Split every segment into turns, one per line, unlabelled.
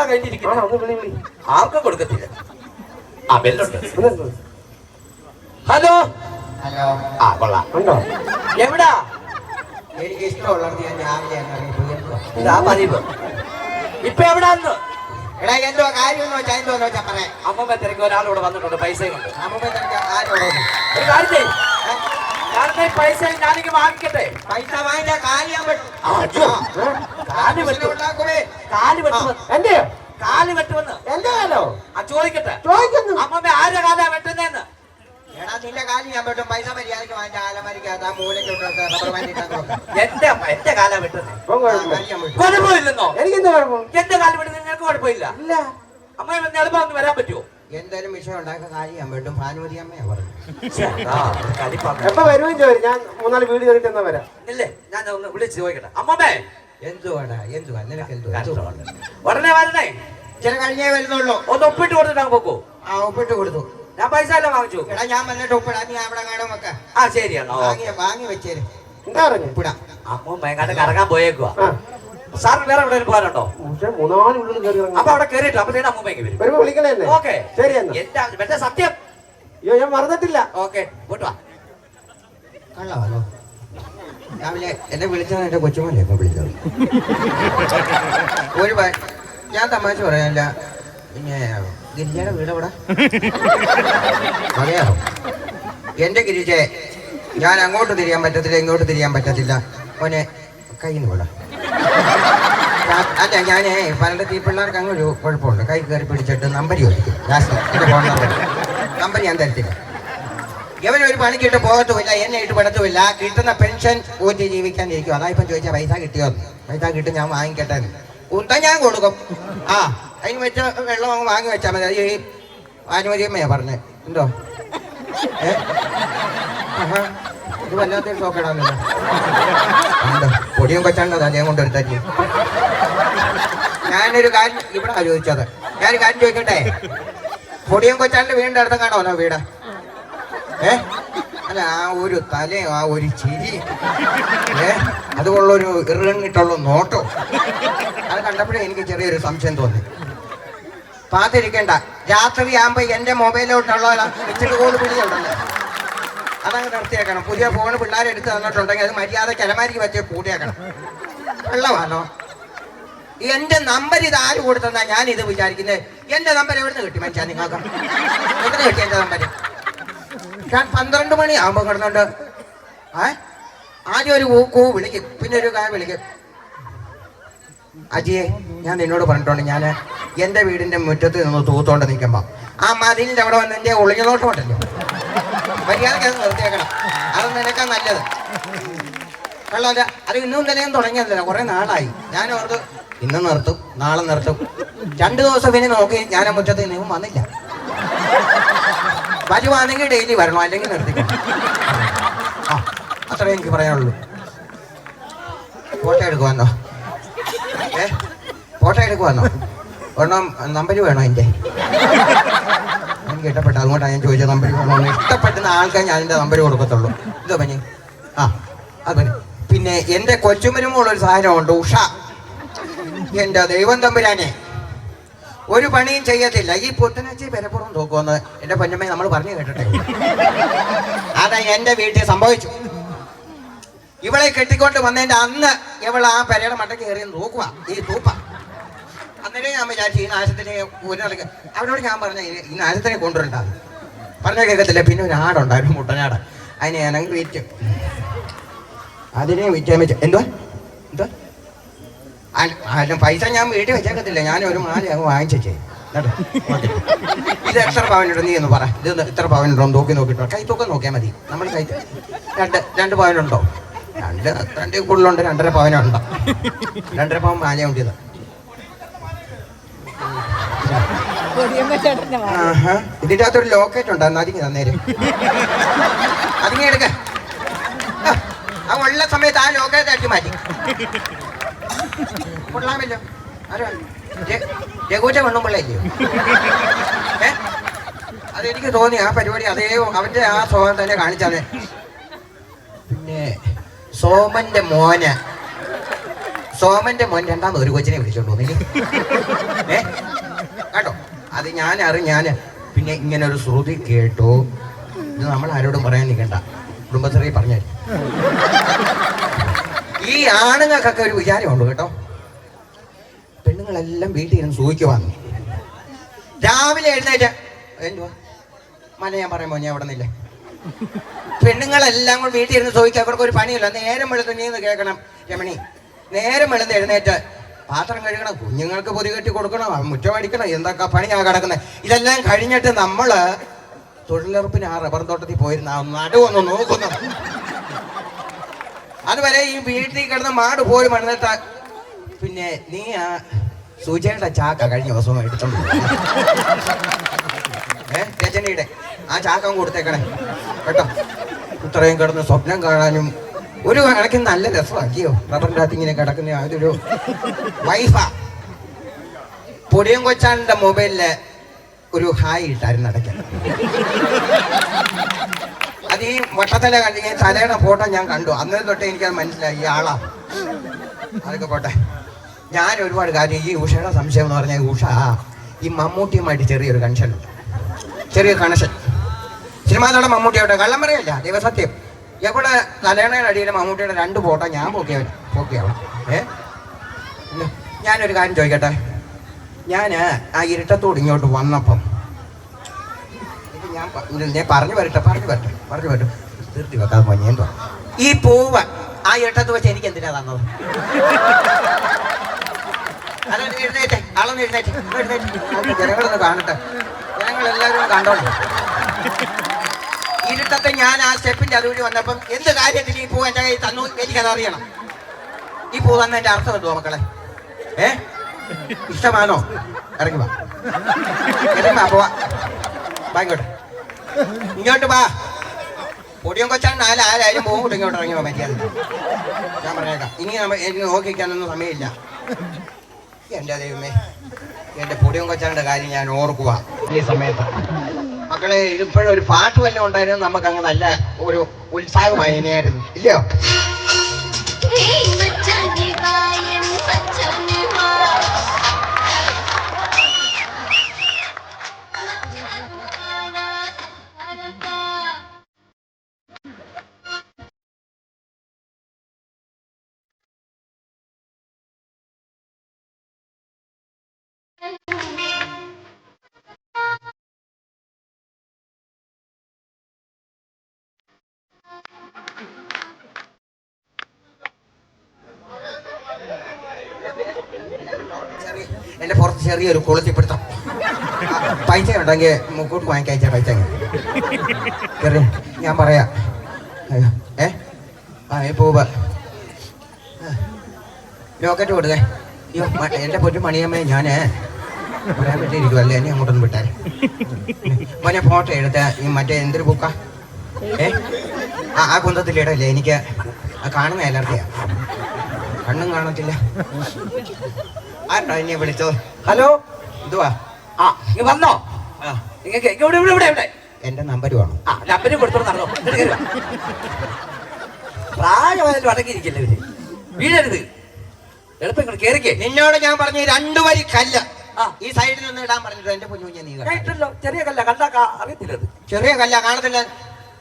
കഴിഞ്ഞിരിക്കുന്നു. ആർക്കും കൊടുക്കത്തില്ല.
ആ ബെല്ലുണ്ട്.
Hello
hello.
ആ കൊള്ളാം. ഉണ്ടോ? എവിടാ?
എനിക്ക് ഇഷ്ടമുള്ളത് ഞാൻ രാവിലെ
ഇതാ പതിവ്. ഇപ്പൊ എവിടാന്ന്?
എടാ എന്തോ കാര്യം വെച്ചാ എന്തോന്ന് വെച്ചാ പറയാം.
അമ്മമ്മ തിരക്ക് ഒരാളിവിടെ വന്നിട്ടുണ്ട് പൈസയും കൊണ്ട്.
അമ്മ ആരോടോ
ഒരു കാര്യം ചെയ്യ്. ഞാനേ പൈസ ഞാനിങ്ങ് വാങ്ങിക്കട്ടെ.
പൈസ വാങ്ങിച്ചാൽ കാലിയാൻ പറ്റും.
കാല് വെട്ടുവന്ന് എന്റെയോ കാല് വെട്ടുവന്ന് എന്റെ കാലോ? ആ ചോദിക്കട്ടെ. ചോദിക്കുന്നു അമ്മമ്മ ആരുടെ കാലാ വെട്ടുന്നേന്ന്.
എടാ നിന്റെ കാലി ഞാൻ പറ്റും. പൈസ മര്യാദക്ക് വാങ്ങിച്ച ആലമരിക്കാത്ത ആ മൂലയ്ക്ക്
എന്റെ കാലാ വെട്ടുന്നേ. കുഴപ്പമില്ലെന്നോ? എനിക്കെന്താ കുഴപ്പം? എന്റെ കാല് വെട്ടുന്നതിന് നിനക്ക് കുഴപ്പമില്ല. ഇല്ല. അമ്മ എളുപ്പം ഒന്ന് വരാൻ പറ്റുമോ?
എന്തായാലും വിഷയം ഉണ്ടാക്കാൻ കാര്യം ഞാൻ പറ്റും. ഭാനുമതി അമ്മയാ പറഞ്ഞു.
എപ്പോ വരുകയും ചോദിച്ചു. ഞാൻ 3-4 വീട് കയറിട്ട് എന്നാ വരാം.
ഇല്ലേ ഞാൻ ഒന്ന് വിളിച്ച് ചോദിക്കട്ടെ. അമ്മമ്മേ
എന്തുവാടാ എന്തുവാ നിനക്ക്
ഉടനെ വരണേ.
ചില കഴിഞ്ഞേ വരുന്നുള്ളൂ.
ഒന്ന് ഒപ്പിട്ട് കൊടുത്തിട്ട് അങ്ങ് പോക്കോ.
ആ ഒപ്പിട്ട് കൊടുത്തു.
ഞാൻ പൈസ എല്ലാം വാങ്ങിച്ചു.
എടാ ഞാൻ വന്നിട്ട് ഒപ്പിടാ. നീ അവിടെ കാണാൻ വെക്കാം.
ആ ശരിയാണോ?
വാങ്ങി വെച്ചേര്.
എന്താ പറഞ്ഞു?
ഒപ്പിടാം.
അമ്മമ്മ എങ്ങാണ്ട് കറങ്ങാൻ പോയേക്കുവാ. സാറിന് വേറെ എവിടെ പോകാനുണ്ടോ?
3-4 വീട് കയറി.
അപ്പൊ അവിടെ കയറിയിട്ട് അപ്പൊ അമ്മമ്മയ്ക്ക് വരും.
വരുമ്പോ വിളിക്കണേ.
ഓക്കെ
ശരി എന്നാ.
എന്റെ സത്യം.
അയ്യോ ഞാൻ മറന്നിട്ടില്ല.
ഓക്കെ പോട്ടുവാ.
കള്ളവാണോ? രാവിലെ എന്നെ വിളിച്ചത് എന്റെ കൊച്ചുമോനെയൊക്കെ വിളിച്ചത്. ഒരു ഞാൻ തമാശ പറയാനല്ല. പിന്നെ ഗിരിജയുടെ വീട് എവിടെ അറിയാമോ? എന്റെ ഗിരിജയെ ഞാൻ അങ്ങോട്ട് തിരിയാൻ പറ്റത്തില്ല ഇങ്ങോട്ട് തിരിയാൻ പറ്റത്തില്ല. ഓനെ കയ്യിൽ നിന്ന് വിടാം. അല്ല ഞാനേ പലയിടത്ത് ഈ പിള്ളേർക്ക് അങ്ങ് ഒരു കുഴപ്പമുണ്ട്. കൈ കയറി പിടിച്ചിട്ട് നമ്പർ ചോദിക്കും. എന്റെ ഫോൺ നമ്പർ ഞാൻ തരത്തില്ല. ഇവനൊരു പണിക്കിട്ട് പോകത്തുമില്ല, എന്നെ ഇട്ട് പെടത്തുമില്ല. കിട്ടുന്ന പെൻഷൻ ഊറ്റി ജീവിക്കാനിരിക്കും. അതാ ഇപ്പം ചോദിച്ചാൽ പൈസ കിട്ടിയോ? പൈസ കിട്ടും ഞാൻ വാങ്ങിക്കട്ടെ. ഉണ്ട ഞാൻ കൊടുക്കും. ആ അതിന് വെച്ച വെള്ളം അങ്ങ് വാങ്ങി വെച്ചാൽ മതി. ഈ അനുമതിയമ്മയാ പറഞ്ഞേ. എന്തോ ഇത് വല്ലാത്തൊരു ഷോക്കിടാന്നല്ലോ. പൊടിയും കൊച്ചാണ്ടോ ഞാൻ കൊണ്ടെടുത്താറ്റി. ഞാനൊരു കാര്യം ഇവിടെ ചോദിച്ചത്. ഞാനൊരു കാര്യം ചോദിക്കട്ടെ. പൊടിയും കൊച്ചാണ്ട് വീടിൻ്റെ അടുത്ത് കാണോ വീട്? അല്ല ആ ഒരു തലയും ആ ഒരു ചിരി അതുകൊള്ളൊരു ഇറങ്ങിട്ടുള്ള നോട്ടോ അത് കണ്ടപ്പോഴേ എനിക്ക് ചെറിയൊരു സംശയം തോന്നി. പാത്തിരിക്കണ്ട. രാത്രി ആകുമ്പോ എന്റെ മൊബൈലോട്ടുള്ള ഇച്ചിരി കോട് പിടിയുണ്ടല്ലോ അതങ്ങ് നിർത്തിയേക്കണം. പുതിയ ഫോണ് പിള്ളേരെടുത്ത് തന്നിട്ടുണ്ടെങ്കിൽ അത് മര്യാദയ്ക്ക് അലമാരിക്ക് വെച്ച് കൂട്ടിയേക്കണം. വെള്ളമാണോ? എന്റെ നമ്പർ ഇത് ആര് കൊടുത്തെന്നാ ഞാൻ ഇത് വിചാരിക്കുന്നത്. എന്റെ നമ്പർ എവിടുന്ന് കിട്ടി മനുഷ്യ? നിങ്ങൾക്ക് എവിടുന്ന് കിട്ടി എന്റെ നമ്പർ? ഞാൻ 12 മണിയാകുമ്പോൾ കിടന്നുണ്ട്. ആദ്യം ഒരു കൂ വിളിക്കും, പിന്നെ ഒരു കാര്യം വിളിക്കും. അജിയെ ഞാൻ നിന്നോട് പറഞ്ഞിട്ടുണ്ട്, ഞാൻ എൻ്റെ വീടിൻ്റെ മുറ്റത്ത് നിന്ന് തൂത്തോണ്ട് നിൽക്കുമ്പോൾ ആ മതിലിൻ്റെ അവിടെ വന്ന് എൻ്റെ ഒളിഞ്ഞതോട്ടമുണ്ടല്ലോ മര്യാദയ്ക്ക് അത് നിർത്തിയേക്കണം. അത് നിനക്കാ നല്ലത്. വെള്ളമില്ല. അത് ഇന്നും നിലയും തുടങ്ങിയതല്ല, കുറേ നാളായി. ഞാൻ ഓർത്ത് ഇന്ന് നിർത്തും നാളെ നിർത്തും. 2 ദിവസം പിന്നെ നോക്കി ഞാൻ ആ മുറ്റത്ത് നിന്നും വന്നില്ല. വരുവാണെങ്കിൽ ഡെയിലി വരണം, അല്ലെങ്കിൽ നിർത്തിക്കണം. ആ അത്രേ എനിക്ക് പറയാനുള്ളൂ. ഫോട്ടോ എടുക്കുവാന്നോ? ഫോട്ടോ എടുക്കുവാന്നോ? ഒരെണ്ണം നമ്പർ വേണോ എൻ്റെ? എനിക്ക് ഇഷ്ടപ്പെട്ട, അതുകൊണ്ടാണ് ഞാൻ ചോദിച്ചത്. നമ്പർ വേണോ? ഇഷ്ടപ്പെടുന്ന ആൾക്കാർ ഞാൻ എൻ്റെ നമ്പർ കൊടുക്കത്തുള്ളൂ. ഇതോ പനി? ആ അത് പനി. പിന്നെ എൻ്റെ കൊച്ചുമരുമുള്ളൊരു സാധനമുണ്ട്, ഉഷ. എൻ്റെ ദൈവം തമ്പുരാനെ ഒരു പണിയും ചെയ്യത്തില്ല. ഈ പുത്തനച്ചി പെരപ്പുറം തൂക്കുമെന്ന് എൻ്റെ പൊന്നമ്മ നമ്മൾ പറഞ്ഞു കേട്ടിട്ടെ. അതാ എൻ്റെ വീട്ടിൽ സംഭവിച്ചു. ഇവളെ കെട്ടിക്കൊണ്ട് വന്നതിൻ്റെ അന്ന് ഇവൾ ആ പെരയുടെ മണ്ടയ്ക്ക് കയറി തൂക്കുക, ഈ തൂപ്പ. അന്നേരം ഞാൻ വിചാരിച്ചു ഈ നാശത്തിനെ ഊരിനടക്ക്. അവനോട് ഞാൻ പറഞ്ഞ ഈ നാശത്തിനെ കൊണ്ടുവരണ്ടാന്ന് പറഞ്ഞ കേൾക്കത്തില്ല. പിന്നെ ഒരു ആടുണ്ടായിരുന്നു, മുട്ടനാട്. അതിനെ ഞാനങ്ങ് വിറ്റ്. അതിനെ വിറ്റാൻ വെച്ച എന്തോ എന്തോ അല്ല പൈസ ഞാൻ വീട്ടിൽ വെച്ചേക്കത്തില്ല. ഞാൻ ഒരു മാല അങ്ങ് വാങ്ങിച്ചേ. ഇത് എത്ര പവനുണ്ടോ നീ ഒന്ന് പറ. ഇത് ഇത്ര പവനുണ്ടോ നോക്കി നോക്കിട്ടോ. കൈ തൂക്കം നോക്കിയാൽ മതി. നമ്മൾ കൈ 2 പവനുണ്ടോ? 2 കൂടുതലുണ്ട്. 2.5 പവനുണ്ടോ? 2.5 പവൻ മാലയുണ്ട്. ഇത് ഇതിൻ്റെ അകത്തൊരു ലോക്കറ്റ് ഉണ്ടായിരുന്നു, അതിങ്ങി തന്നേര്. അതിങ്ങി എടുക്ക. ആ ഉള്ള സമയത്ത് ആ ലോക്കറ്റ് അടിച്ചു മാറ്റി കൊള്ളാമല്ലോ. രഘുവിന്റെ പെണ്ണുമ്പിള്ളയില്ലയോ? അതെനിക്ക് തോന്നി ആ പരിപാടി അതേ അവന്റെ ആ സ്വഭാവം തന്നെ കാണിച്ചാണ്. പിന്നെ സോമന്റെ മോന് സോമന്റെ മോൻ രണ്ടാമത് ഒരു കൊച്ചിനെ വിളിച്ചോണ്ട് വന്നില്ലേ കേട്ടോ? അത് ഞാന് പിന്നെ ഇങ്ങനെ ഒരു ശ്രുതി കേട്ടോ. ഇത് നമ്മൾ ആരോടും പറയാൻ നിൽക്കണ്ട, കുടുംബശ്രീ പറഞ്ഞു. ഈ ആണുങ്ങൾക്കൊക്കെ ഒരു വിചാരമുണ്ട് കേട്ടോ, പെണ്ണുങ്ങളെല്ലാം വീട്ടിൽ ഇരുന്ന് സൂഹിക്കുവാന്ന്. രാവിലെ എഴുന്നേറ്റ് എന്തുവാ മന ഞാൻ പറയുമ്പോ ഞാൻ അവിടെ നിന്നില്ലേ, പെണ്ണുങ്ങളെല്ലാം കൂടെ വീട്ടിൽ ഇരുന്ന് സൂഹിക്കുക. അവർക്ക് ഒരു പണിയില്ല. നേരം വെളുത്ത് നീന്ന് കേൾക്കണം രമണി, നേരം വെളുത്ത് എഴുന്നേറ്റ് പാത്രം കഴുകണം, കുഞ്ഞുങ്ങൾക്ക് പൊതി കെട്ടി കൊടുക്കണം, മുറ്റമടിക്കണം, എന്തൊക്കെ പണിയാ കിടക്കുന്നത്. ഇതെല്ലാം കഴിഞ്ഞിട്ട് നമ്മള് തൊഴിലുറപ്പിന് ആ റബ്ബർ തോട്ടത്തിൽ പോയിരുന്ന നടുവൊന്ന് നോക്കുന്നു. അതുവരെ ഈ വീട്ടിൽ കിടന്ന് മാട് പോലും മണ്ണിട്ട്. പിന്നെ നീ ആ സുജയുടെ ചാക്ക കഴിഞ്ഞ ദിവസം എടുത്തോണ്ട് രജനിയുടെ ആ ചാക്കം കൊടുത്തേക്കണേ കേട്ടോ. ഇത്രയും കിടന്ന് സ്വപ്നം കാണാനും ഒരു കണക്കിന് നല്ല രസമാക്കിയോ. റബ്ബറിൻ്റെ അകത്ത് ഇങ്ങനെ കിടക്കുന്ന അതൊരു വൈഫാ. പൊടിയും കൊച്ചാൻ്റെ മൊബൈലില് ഒരു ഹായ് ഇട്ടായിരുന്നു നടക്കാൻ. അത് ഈ വട്ടത്തല കണ്ടി തലയുടെ ഫോട്ടോ ഞാൻ കണ്ടു. അന്നേരം തൊട്ടേ എനിക്കത് മനസ്സിലായി ഈ ആളാ. അതൊക്കെ പോട്ടെ. ഞാൻ ഒരുപാട് കാര്യം ഈ ഉഷയുടെ സംശയം എന്ന് പറഞ്ഞാൽ ഉഷ ഈ മമ്മൂട്ടിയുമായിട്ട് ചെറിയൊരു കണക്ഷനുണ്ട്, ചെറിയ കണക്ഷൻ. സിനിമാ നടൻ മമ്മൂട്ടിയോട്ടെ കള്ളം പറയല്ല, ദൈവസത്യം. എവിടെ തലേണയുടെ അടിയിൽ മമ്മൂട്ടിയുടെ 2 ഫോട്ടോ ഞാൻ പോക്കിയാവും. ഞാനൊരു കാര്യം ചോദിക്കട്ടെ. ഞാൻ ആ ഇരുട്ടത്തോട് ഇങ്ങോട്ട് വന്നപ്പം ഞാൻ പറഞ്ഞു വരട്ടെ തീർത്തി വെക്കാതെ പോയി. എന്തോ ഈ പൂവ് ആ ഇരുട്ടത്ത് വെച്ച് എനിക്ക് എന്തിനാ തന്നത്? അതൊന്ന് എഴുന്നേറ്റേ, ആളൊന്ന് എഴുന്നേറ്റ് ജനങ്ങളൊന്ന് കാണട്ടെ, ജനങ്ങളെല്ലാവരും കണ്ടോളൂ. ഇരുട്ടത്തെ ഞാൻ ആ സ്റ്റെപ്പിന്റെ അതുവഴി വന്നപ്പം എന്ത് കാര്യത്തിൽ ഈ പൂ എൻ്റെ കയ്യിൽ തന്നു എനിക്കത് അറിയണം. ഈ പൂ തന്നതിന്റെ അർത്ഥം എന്തുവാ മക്കളെ? ഇഷ്ടമാണോ? ഇറങ്ങി വാ പോവാ, ബാങ്കോട്ടെ ഇങ്ങോട്ട് വാ. പൊടിയും കൊച്ചാൻ 4 ആരായാലും പോകും. ഇങ്ങോട്ട് ഇറങ്ങി പോകാൻ പറ്റിയാൽ ഞാൻ പറഞ്ഞേക്കാം. ഇനി എനിക്ക് നോക്കിക്കാനൊന്നും സമയമില്ല. എൻ്റെ ദൈവമേ, എൻ്റെ പൊടിയും കൊച്ചാൻ്റെ കാര്യം ഞാൻ ഓർക്കുക ഈ സമയത്ത്. മക്കളെ ഇതിപ്പോഴും ഒരു പാട്ട് വല്ലതും ഉണ്ടായിരുന്നു നമുക്ക് അങ്ങ് നല്ല ഒരു ഉത്സാഹമായി ഇനിയായിരുന്നു, ഇല്ലയോ? എൻ്റെ പുറത്ത് ചെറിയൊരു കുളത്തിപ്പിടുത്തം. പൈസ ഉണ്ടെങ്കിൽ മുക്കൂട്ട് വാങ്ങിക്കയച്ച പൈസ ചെറിയ ഞാൻ പറയാം. പൂവ് ലോക്കറ്റ് കൊടുക്കേ. അയ്യോ എൻ്റെ പൊറ്റു മണിയമ്മേ, ഞാൻ പറയാൻ പറ്റിയിരിക്കുമല്ലേ, എന്നെ അങ്ങോട്ടൊന്നും വിട്ടാൽ മോനെ ഫോട്ടോ എടുത്ത ഈ മറ്റേ എന്തൊരു ബുക്കാ ആ കുന്തത്തിലിടല്ലേ. എനിക്ക് കാണുന്ന അലർജിയാ, കണ്ണും കാണത്തില്ല. ആരാ എന്നെ വിളിച്ചോ? ഹലോ, എന്തുവാ?
നീ വന്നോ?
എന്റെ നമ്പർ വേണം.
നമ്പര് കൊടുത്തോണ്ട് നടന്നോ. പ്രായമായാലും അടങ്ങിയിരിക്കല്ലേ ഇവര്, വീഴരുത്. എളുപ്പം ഇങ്ങോട്ട് കേറിക്കേ.
നിന്നോട് ഞാൻ പറഞ്ഞു 2 വരി കല്ല് ഈ സൈഡിൽ നിന്ന് ഇടാൻ പറഞ്ഞിട്ട് എന്റെ കുഞ്ഞു നീ
കേട്ടല്ലോ. ചെറിയ കല്ല കണ്ടാ അറിയത്തില്ലത്.
ചെറിയ കല്ല കാണത്തില്ല.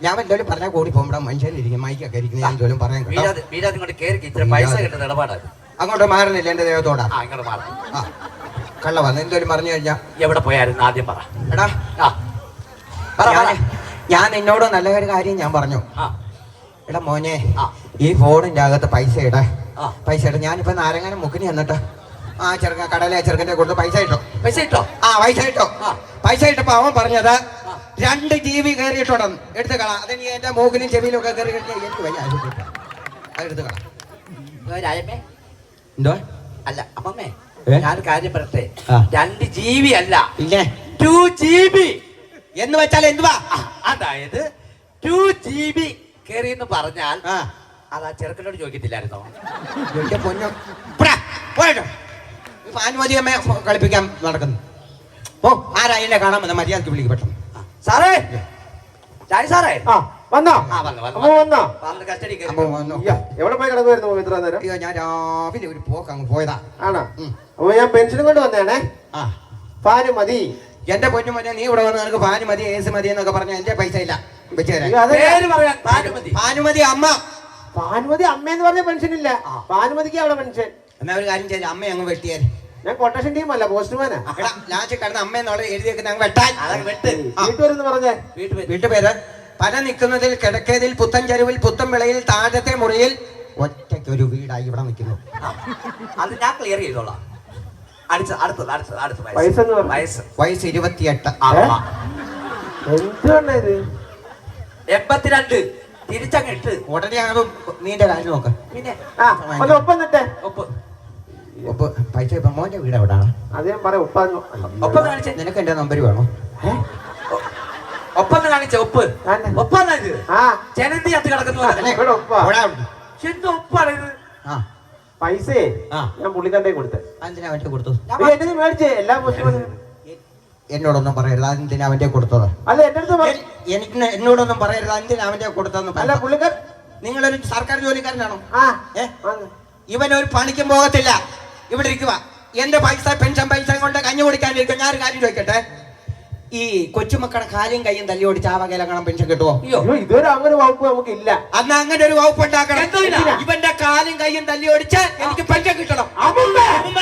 ഞാൻ എന്തോലും പറഞ്ഞാൽ കൂടി പോകുമ്പോൾ മനുഷ്യനിരിക്കും, മൈക്കൊക്കെ ഇരിക്കും. ഞാൻ എന്തോലും പറയാൻ
വീഴാതെ ഇങ്ങോട്ട് കേറിക്ക്. ഇത്ര പൈസ കിട്ടുന്ന ഇടപാടാണ്.
അങ്ങോട്ട് മാറുന്നില്ല എന്റെ ദേഹത്തോടാ.
ഇങ്ങോട്ട് മാറും.
കള്ള വന്ന് എന്തോലും പറഞ്ഞു കഴിഞ്ഞാ
എവിടെ പോയായിരുന്നു ആദ്യം പറ.
എടാ ഞാൻ നിന്നോട് നല്ല ഒരു കാര്യം ഞാൻ പറഞ്ഞു. എടാ മോനെ, ഈ ഫോണിന്റെ അകത്ത് പൈസ ഇട. ഞാനിപ്പോ നാരങ്ങാനം മുക്കിനി എന്നിട്ട് ആ ചെറുക്കൻ കടയിലെ ചെറുക്കൻ്റെ കൊടുത്ത് പൈസ ഇട്ടോ. പൈസ ഇട്ടപ്പോ അവൻ പറഞ്ഞത് 2 GB കയറിയിട്ടുണ്ടെന്ന്. എടുത്ത് കളാം. അത് നീ എന്റെ മൂക്കിനും ചെവിയിലും ഒക്കെ കയറി കിട്ടിയാൽ എനിക്ക് വയ്യ. അതെടുത്ത് കളാം. എന്തോ
അല്ല അമ്മമ്മേ, ഞാൻ കാര്യം പറയട്ടെ. 2 GB അല്ല,
പിന്നെ
2 GB
എന്ന് വെച്ചാൽ എന്തുവാ?
അതായത് 2 GB കേറിയെന്ന് പറഞ്ഞാൽ അത് ആ ചെറുക്കനോട് ചോദിക്കത്തില്ലായിരുന്നോ?
അനുമതിയമ്മ കളിപ്പിക്കാൻ നടക്കുന്നു. ഓ ആരാ എന്നെ കാണാൻ വന്ന മര്യാദക്ക് വിളിക്ക് പെട്ടെന്ന്.
സാറേ, സാറേ
വന്നോ
ആ വന്നു വന്നു
അമ്മ വന്നോ
വന്ന് കസ്റ്റഡി
അമ്മ വന്നു.
അയ്യ, എവിടെ പോയി കിടക്കുമായിരുന്നു അമ്മ ഇത്ര നേരം?
അയ്യോ ഞാൻ രാവിലെ ഒരു പോക്ക് അങ്ങ് പോയതാ.
ആണോ
ഉം.
അമ്മ ഞാൻ പെൻഷനും കൊണ്ട് വന്നേണേ.
ആ
ഫാന് മതി.
എന്റെ പൊന്നു മോനെ നീ ഇവിടെ വന്ന് നിനക്ക് ഫാന് മതി AC മതി എന്നൊക്കെ പറഞ്ഞ എന്റെ പൈസ ഇല്ല വെച്ച് തരാൻ.
അയ്യോ, അതല്ല.
പേര് പറയാൻ ഭാനുമതി
ഭാനുമതി അമ്മ.
ഭാനുമതി അമ്മയെന്ന് പറഞ്ഞ പെൻഷൻ ഇല്ല. ഭാനുമതിക്ക് അവിടെ പെൻഷൻ.
എന്നാ ഒരു കാര്യം ചെയ്ത് അമ്മ അങ്ങ് വെട്ടിയാൽ.
ഞാൻ കൊട്ടേഷൻ ടീം അല്ല, പോസ്റ്റ്മാനാ.
ലാസ്റ്റ് കിടന്ന് അമ്മയെന്നുള്ള എഴുതിയൊക്കെ അങ്ങ് വെട്ടാൻ.
അതൊക്കെ വെട്ട്
വീട്ടുവരെന്ന് പറഞ്ഞേ.
വീട്ടുപേര്
വീട്ടുപേര് പല നിൽക്കുന്നതിൽ കിടക്കേതിൽ പുത്തൻ ചെരുവിൽ പുത്തൻ വിളയിൽ താഴത്തെ മുറിയിൽ ഒറ്റയ്ക്ക് ഒരു വീടായി ഇവിടെ നിൽക്കുന്നു.
അത് ഞാൻ ക്ലിയർ ചെയ്തോളാം. അടുത്ത
വയസ്സ് എന്ന് പറഞ്ഞു.
വയസ്സ്
വയസ്സ് 28.
അമ്മ
എന്താണ് ഇത്?
82 തിരിച്ചങ്ങ് ഇട്ട്
ഉടനെ ആകും നീന്റെ കാര്യം നോക്ക്.
പിന്നെ
ആ ഒന്ന് ഒപ്പം നിട്ടെ.
ഒപ്പ്
ഒപ്പ് പൈസ ഇപ്പൊ മോന്റെ വീട് എവിടാണ്?
അത് ഞാൻ പറയാം.
ഒപ്പം കാണിച്ചേ.
നിനക്ക് എന്റെ നമ്പർ വേണോ?
ഒപ്പം കാണിച്ച ഒപ്പ്
ആന്നെ.
ഒപ്പാണ് ഇത്.
ആ
ജനന്തി അത് കിടക്കുന്നു പോലെ.
ഇവിടെ ഒപ്പാ.
ഓടാ അവിടുന്ന്.
എന്ത് ഒപ്പാണ് ഇത്?
ആ
പൈസേ
ആ.
ഞാൻ പുള്ളിക്കാരുടെ കൊടുത്തേ.
അതെന്തിനാ അവന്റെ കൊടുത്തു?
എന്റെ മേടിച്ചേ എല്ലാ പോസ്റ്റ്മാനും.
എന്നോടൊന്നും പറയരുത്. അതെന്തിനാ അവന്റെ കൊടുത്തത്?
അല്ല എന്റെ അടുത്ത് പറ-
എനിക്ക് എന്നോടൊന്നും പറയരുത്. എന്തിനാ അവന്റെ കൊടുത്തതെന്ന്
അല്ല
പറ.
പുള്ളിക്കാർ.
നിങ്ങളൊരു സർക്കാർ ജോലിക്കാരനാണോ?
ആ
ഏ
ആന്ന്.
ഇവനൊരു പണിക്കും പോകത്തില്ല. ഇവിടെ ഇരിക്കുക. എന്റെ പൈസ പെൻഷൻ പൈസ കൊണ്ട് കഞ്ഞി കുടിക്കാനിരിക്കും. ഞാനൊരു കാര്യം ചോദിക്കട്ടെ, ഈ കൊച്ചുമക്കളുടെ കാര്യം കയ്യും തല്ലി ഓടിച്ച് ആ വകയിലെങ്ങനെ പെൻഷൻ കിട്ടുമോ?
അയ്യോ
അയ്യോ, ഇതുവരെ അങ്ങനെ വകുപ്പ് നമുക്ക് ഇല്ല.
അന്ന് അങ്ങനെ ഒരു വകുപ്പ് ഉണ്ടാക്കണം.
എന്തിനാ?
ഇവന്റെ കാലും കയ്യും തല്ലി ഓടിച്ച് എനിക്ക് പെൻഷൻ കിട്ടണം.
അമ്മൂമ്മ.
അമ്മൂമ്മ.